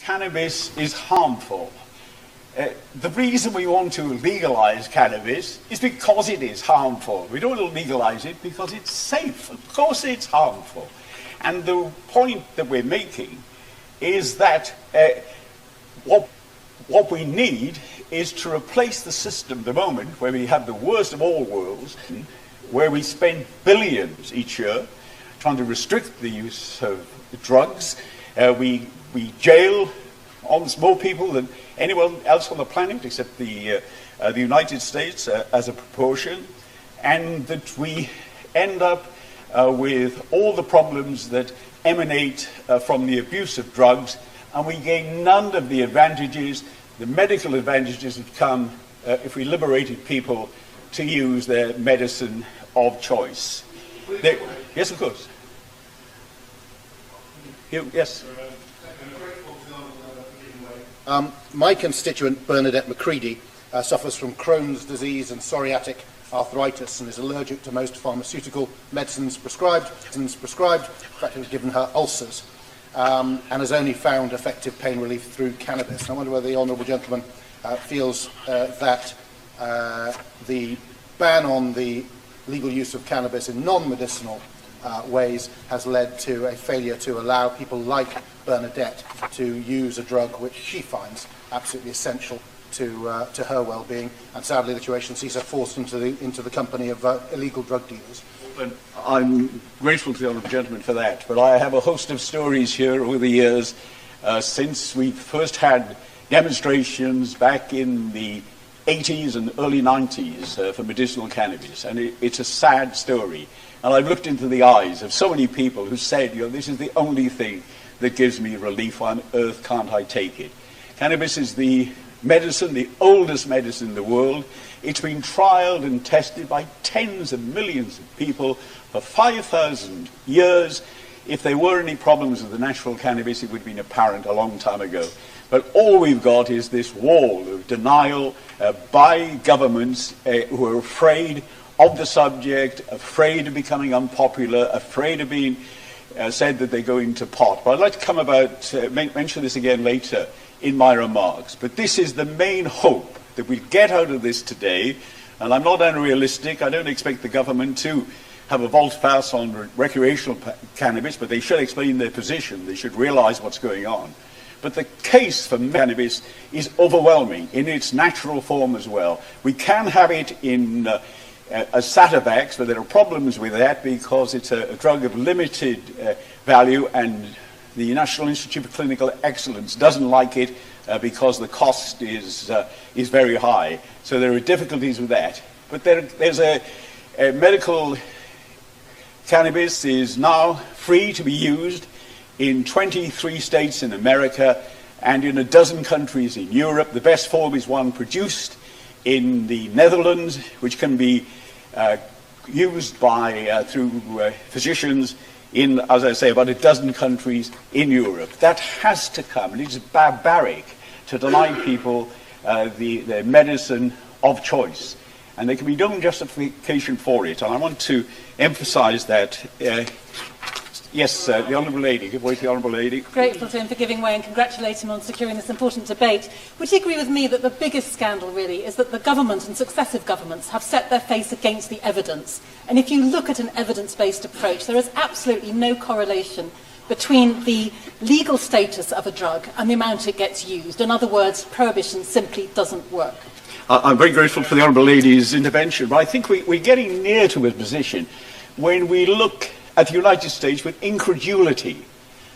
cannabis is harmful. The reason we want to legalize cannabis is because it is harmful. We don't want to legalize it because it's safe. Of course it's harmful. And the point that we're making is that what we need is to replace the system at the moment where we have the worst of all worlds, where we spend billions each year trying to restrict the use of drugs. We jail almost more people than anyone else on the planet except the United States as a proportion, and that we end up with all the problems that emanate from the abuse of drugs, and we gain none of the advantages, the medical advantages that come if we liberated people to use their medicine of choice. Yes, of course. Yes. My constituent, Bernadette McCready, suffers from Crohn's disease and psoriatic arthritis and is allergic to most pharmaceutical medicines prescribed. In fact, it has given her ulcers and has only found effective pain relief through cannabis. And I wonder whether the honourable gentleman feels that the ban on the legal use of cannabis in non-medicinal ways has led to a failure to allow people like Bernadette to use a drug which she finds absolutely essential to her well-being, and sadly the situation sees her forced into the company of illegal drug dealers. But I'm grateful to the honourable gentleman for that, but I have a host of stories here over the years since we first had demonstrations back in the 80s and early 90s for medicinal cannabis, and it's a sad story. And I've looked into the eyes of so many people who said, this is the only thing that gives me relief. Why on earth can't I take it? Cannabis is the medicine, the oldest medicine in the world. It's been trialed and tested by tens of millions of people for 5,000 years. If there were any problems with the natural cannabis, it would have been apparent a long time ago. But all we've got is this wall of denial by governments who are afraid of the subject, afraid of becoming unpopular, afraid of being said that they're going to pot. But I'd like to mention this again later in my remarks. But this is the main hope that we get out of this today. And I'm not unrealistic. I don't expect the government to have a volte-face on recreational cannabis, but they should explain their position. They should realize what's going on. But the case for cannabis is overwhelming in its natural form as well. We can have it in as Sativex, but there are problems with that because it's a drug of limited value, and the National Institute of Clinical Excellence doesn't like it because the cost is very high. So there are difficulties with that. But there's a medical cannabis is now free to be used in 23 states in America and in a dozen countries in Europe. The best form is one produced in the Netherlands, which can be used by through physicians in, as I say, about a dozen countries in Europe. That has to come. It is barbaric to deny people their medicine of choice. And there can be no justification for it. And I want to emphasize that. Yes, the Honourable Lady. Give way to the Honourable Lady. Grateful to him for giving way and congratulate him on securing this important debate. Would you agree with me that the biggest scandal really is that the government and successive governments have set their face against the evidence? And if you look at an evidence-based approach, there is absolutely no correlation between the legal status of a drug and the amount it gets used. In other words, prohibition simply doesn't work. I'm very grateful for the Honourable Lady's intervention, but I think we're getting near to a position when we look at the United States with incredulity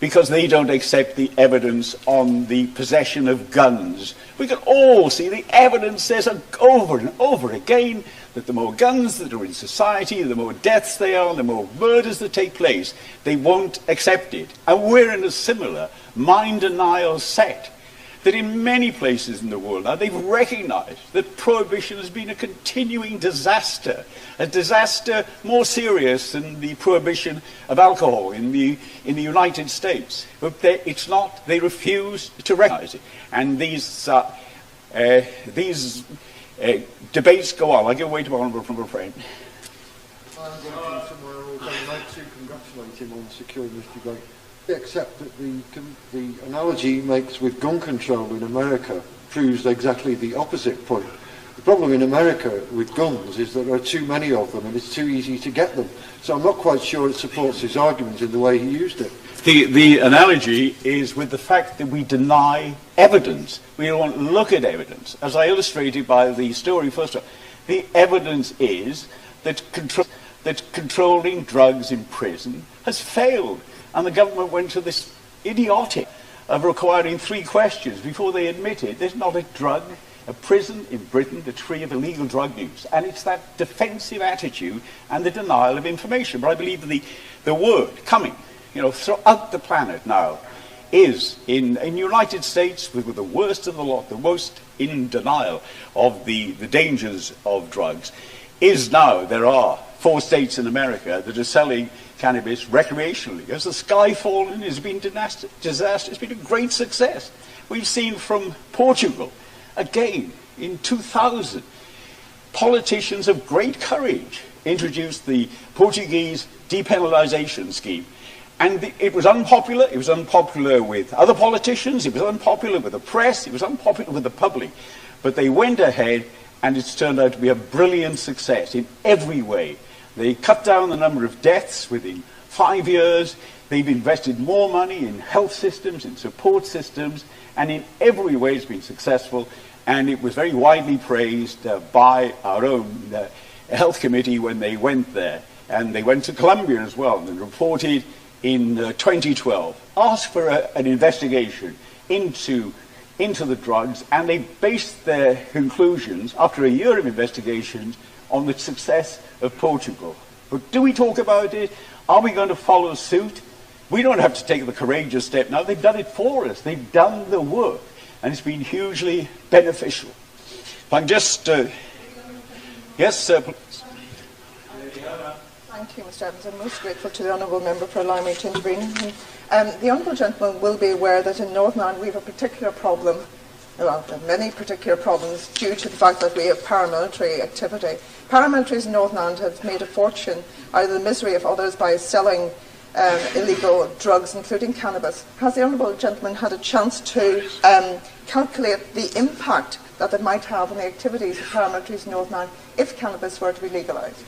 because they don't accept the evidence on the possession of guns. We can all see the evidence says over and over again that the more guns that are in society, the more deaths there are, the more murders that take place. They won't accept it. And we're in a similar mind denial set that in many places in the world now they've recognized that prohibition has been a continuing disaster, a disaster more serious than the prohibition of alcohol in the United States. But it's not. They refuse to recognize it. And these debates go on. I give way to my honourable friend. I'm going to somewhere else. I'd like to congratulate him on securing this debate. Except that the analogy he makes with gun control in America proves exactly the opposite point. The problem in America with guns is that there are too many of them and it's too easy to get them. So I'm not quite sure it supports his argument in the way he used it. The analogy is with the fact that we deny evidence. We don't look at evidence. As I illustrated by the story first, the evidence is that controlling drugs in prison has failed. And the government went to this idiotic of requiring 3 questions before they admitted there's not a drug, a prison in Britain that's free of illegal drug use. And it's that defensive attitude and the denial of information. But I believe the word coming, throughout the planet now is in the United States, with the worst of the lot, the most in denial of the dangers of drugs, is now there are 4 states in America that are selling cannabis recreationally. As the sky fallen has been disaster, it's been a great success. We've seen from Portugal, again, in 2000, politicians of great courage introduced the Portuguese depenalisation scheme. And it was unpopular. It was unpopular with other politicians. It was unpopular with the press. It was unpopular with the public. But they went ahead, and it's turned out to be a brilliant success in every way. They cut down the number of deaths within 5 years. They've invested more money in health systems, in support systems, and in every way it's been successful. And it was very widely praised by our own health committee when they went there. And they went to Colombia as well and reported in 2012, asked for an investigation into the drugs, and they based their conclusions, after a year of investigations, on the success of Portugal. But do we talk about it? Are we going to follow suit? We don't have to take the courageous step now. They've done it for us. They've done the work, and it's been hugely beneficial. If I'm just... yes, sir, please. Thank you, Mr. Evans. I'm most grateful to the Honourable Member for allowing me to intervene. The Honourable Gentleman will be aware that in Northern Ireland we have a particular problem, well, many particular problems, due to the fact that we have paramilitary activity. Paramilitaries in Northern Ireland have made a fortune out of the misery of others by selling illegal drugs, including cannabis. Has the Honourable Gentleman had a chance to calculate the impact that it might have on the activities of paramilitaries in Northern Ireland if cannabis were to be legalised?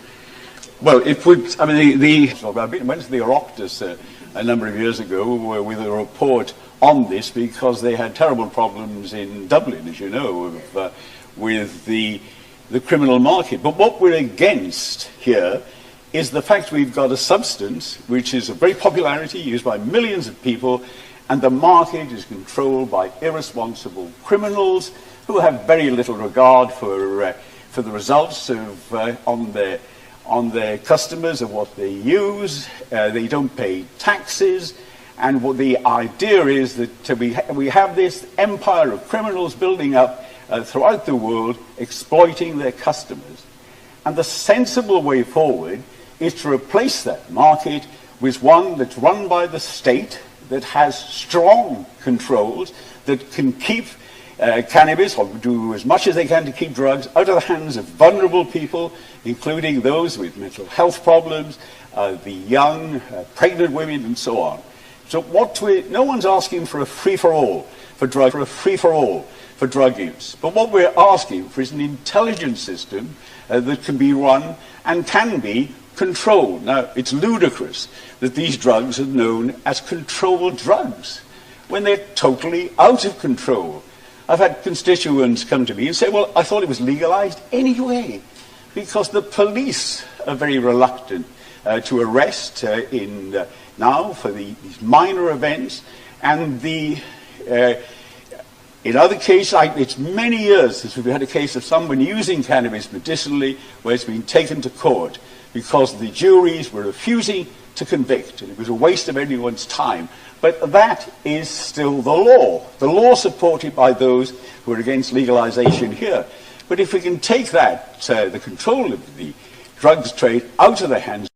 Well, it would. I mean, I went to the Oroptus a number of years ago with a report on this because they had terrible problems in Dublin, as you know, with the criminal market. But what we're against here is the fact we've got a substance which is of great popularity, used by millions of people, and the market is controlled by irresponsible criminals who have very little regard for the results of on their customers of what they use. They don't pay taxes, and what the idea is that we have this empire of criminals building up throughout the world, exploiting their customers. And the sensible way forward is to replace that market with one that's run by the state, that has strong controls, that can keep cannabis, or do as much as they can to keep drugs out of the hands of vulnerable people, including those with mental health problems, the young, pregnant women, and so on. So no one's asking for a free-for-all for drug use. But what we're asking for is an intelligent system that can be run and can be controlled. Now, it's ludicrous that these drugs are known as controlled drugs when they're totally out of control. I've had constituents come to me and say, well, I thought it was legalized anyway, because the police are very reluctant to arrest now for these minor events. And in other cases, it's many years since we've had a case of someone using cannabis medicinally where it's been taken to court because the juries were refusing to convict, and it was a waste of everyone's time. But that is still the law supported by those who are against legalization here. But if we can take that, the control of the drugs trade out of the hands